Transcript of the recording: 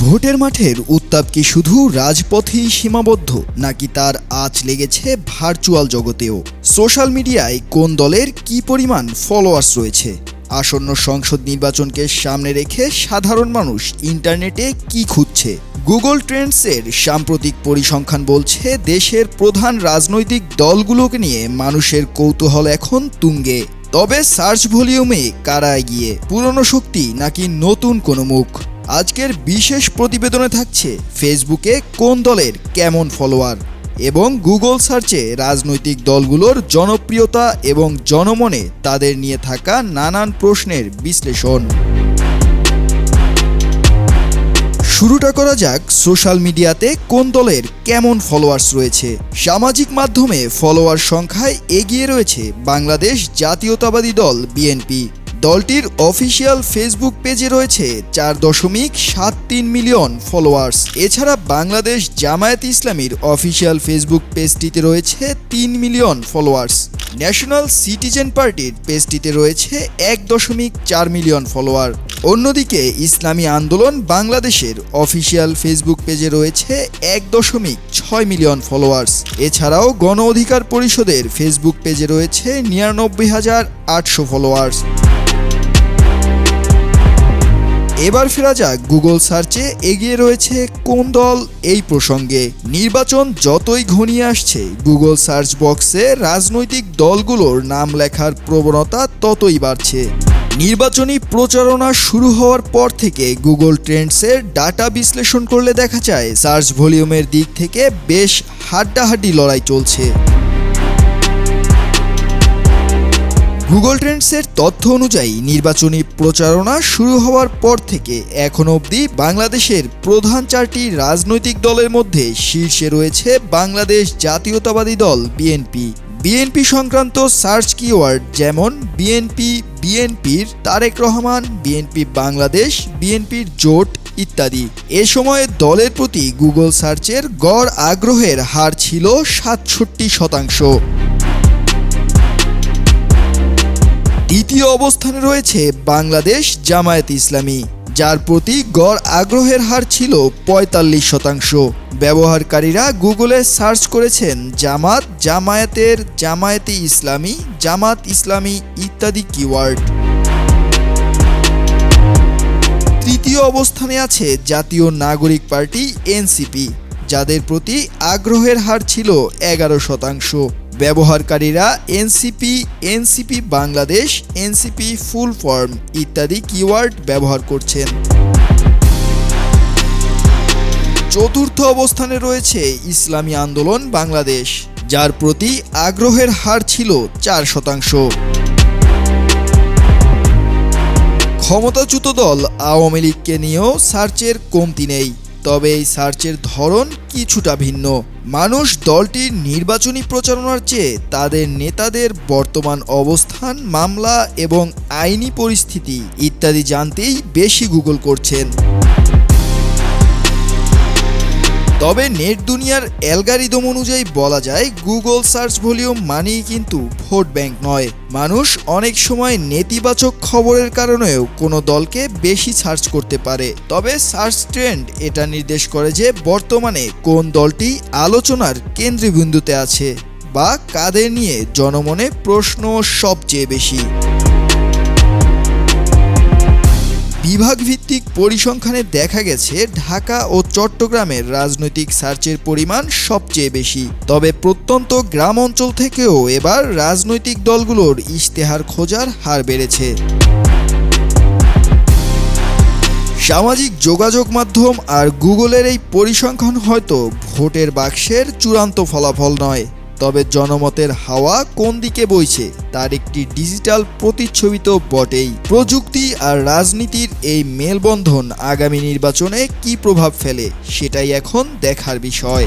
ভোটের মাঠের উত্তাপ কি শুধু রাজপথেই সীমাবদ্ধ, নাকি তার আঁচ লেগেছে ভার্চুয়াল জগতেও? সোশ্যাল মিডিয়ায় কোন দলের কি পরিমাণ ফলোয়ার্স রয়েছে? আসন্ন সংসদ নির্বাচনকে সামনে রেখে সাধারণ মানুষ ইন্টারনেটে কি খুঁজছে? গুগল ট্রেন্ডসের সাম্প্রতিক পরিসংখ্যান বলছে দেশের প্রধান রাজনৈতিক দলগুলোকে নিয়ে মানুষের কৌতূহল এখন তুঙ্গে। তবে সার্চ ভলিউমে কারা এগিয়ে, পুরনো শক্তি নাকি নতুন কোনো মুখ? আজকের বিশেষ প্রতিবেদনে থাকছে ফেসবুকে কোন দলের কেমন ফলোয়ার এবং গুগল সার্চে রাজনৈতিক দলগুলোর জনপ্রিয়তা এবং জনমনে তাদের নিয়ে থাকা নানান প্রশ্নের বিশ্লেষণ। শুরুটা করা যাক সোশ্যাল মিডিয়াতে কোন দলের কেমন ফলোয়ার্স রয়েছে। সামাজিক মাধ্যমে ফলোয়ার সংখ্যায় এগিয়ে রয়েছে বাংলাদেশ জাতীয়তাবাদী দল বিএনপি। দলটির অফিসিয়াল ফেসবুক পেজে রয়েছে 4.73 মিলিয়ন ফলোয়ার্স। এছাড়া বাংলাদেশ জামায়াত ইসলামীর অফিসিয়াল ফেসবুক পেজটিতে রয়েছে 3 মিলিয়ন ফলোয়ার্স। ন্যাশনাল সিটিজেন পার্টির পেজটিতে রয়েছে 1.4 মিলিয়ন ফলোয়ার। অন্যদিকে ইসলামী আন্দোলন বাংলাদেশের অফিসিয়াল ফেসবুক পেজে রয়েছে 1.6 মিলিয়ন ফলোয়ার্স। এছাড়াও গণ অধিকার পরিষদের ফেসবুক পেজে রয়েছে 99,800 ফলোয়ার্স। এবার ফেরা যাক গুগল সার্চে এগিয়ে রয়েছে কোন দল এই প্রসঙ্গে। নির্বাচন যতই ঘনিয়ে আসছে, গুগল সার্চ বক্সে রাজনৈতিক দলগুলোর নাম লেখার প্রবণতা ততই বাড়ছে। নির্বাচনী প্রচারণা শুরু হওয়ার পর থেকে গুগল ট্রেন্ডসের ডাটা বিশ্লেষণ করলে দেখা যায় সার্চ ভলিউমের দিক থেকে বেশ হাড্ডাহাড্ডি লড়াই চলছে। গুগল ট্রেন্ডসের তথ্য অনুযায়ী নির্বাচনী প্রচারণা শুরু হওয়ার পর থেকে এখন অবধি বাংলাদেশের প্রধান 4টি রাজনৈতিক দলের মধ্যে শীর্ষে রয়েছে বাংলাদেশ জাতীয়তাবাদী দল বিএনপি। বিএনপি সংক্রান্ত সার্চ কিওয়ার্ড যেমন বিএনপি, বিএনপির তারেক রহমান, বিএনপি বাংলাদেশ, বিএনপির জোট ইত্যাদি। এ সময়ে দলের প্রতি গুগল সার্চের গড় আগ্রহের হার ছিল 67%। দ্বিতীয় অবস্থানে রয়েছে বাংলাদেশ জামায়াত ইসলামী, যার প্রতি গড় আগ্রহের হার ছিল 45%। ব্যবহারকারীরা গুগলে সার্চ করেছেন জামাত, জামায়াতের, জামায়াতে ইসলামী, জামাত ইসলামী ইত্যাদি কিওয়ার্ড। তৃতীয় অবস্থানে আছে জাতীয় নাগরিক পার্টি এনসিপি, যাদের প্রতি আগ্রহের হার ছিল 11%। ব্যবহারকারীরা NCP, NCP Bangladesh, NCP full form ইত্যাদি কিওয়ার্ড ব্যবহার করছেন। চতুর্থ অবস্থানে রয়েছে ইসলামী আন্দোলন বাংলাদেশ, যার প্রতি আগ্রহের হার ছিল 4%। ক্ষমতাচ্যুত দল আওয়ামী লীগকে নিয়েও সার্চের কমতি নেই, তবে এই সার্চের ধরন কিছুটা ভিন্ন। মানুষ দলটির নির্বাচনী প্রচারণার চেয়ে তাদের নেতাদের বর্তমান অবস্থান, মামলা এবং আইনি পরিস্থিতি ইত্যাদি জানতেই বেশি গুগল করছেন। তবে নেট দুনিয়ার অ্যালগরিদম অনুযায়ী বলা যায় গুগল সার্চ ভলিউম মানেই কিন্তু ভোট ব্যাংক নয়। মানুষ অনেক সময় নেতিবাচক খবরের কারণেও কোনো দলকে বেশি সার্চ করতে পারে। তবে সার্চ ট্রেন্ড এটা নির্দেশ করে যে বর্তমানে কোন দলটি আলোচনার কেন্দ্রবিন্দুতে আছে বা কাদের নিয়ে জনমনে প্রশ্ন সবচেয়ে বেশি। বিভাগভিত্তিক পরিসংখ্যানে দেখা গেছে ঢাকা ও চট্টগ্রামের রাজনৈতিক সার্চের পরিমাণ সবচেয়ে বেশি। তবে প্রত্যন্ত গ্রাম অঞ্চল থেকেও এবার রাজনৈতিক দলগুলোর ইশতেহার খোঁজার হার বেড়েছে। সামাজিক যোগাযোগ মাধ্যম আর গুগলের এই পরিসংখ্যান হয়তো ভোটের বাক্সের চূড়ান্ত ফলাফল নয়, তবে জনমতের হাওয়া কোন দিকে বইছে তার একটি ডিজিটাল প্রতিচ্ছবি তো বটেই। প্রযুক্তি আর রাজনীতির এই মেলবন্ধন আগামী নির্বাচনে কী প্রভাব ফেলে সেটাই এখন দেখার বিষয়।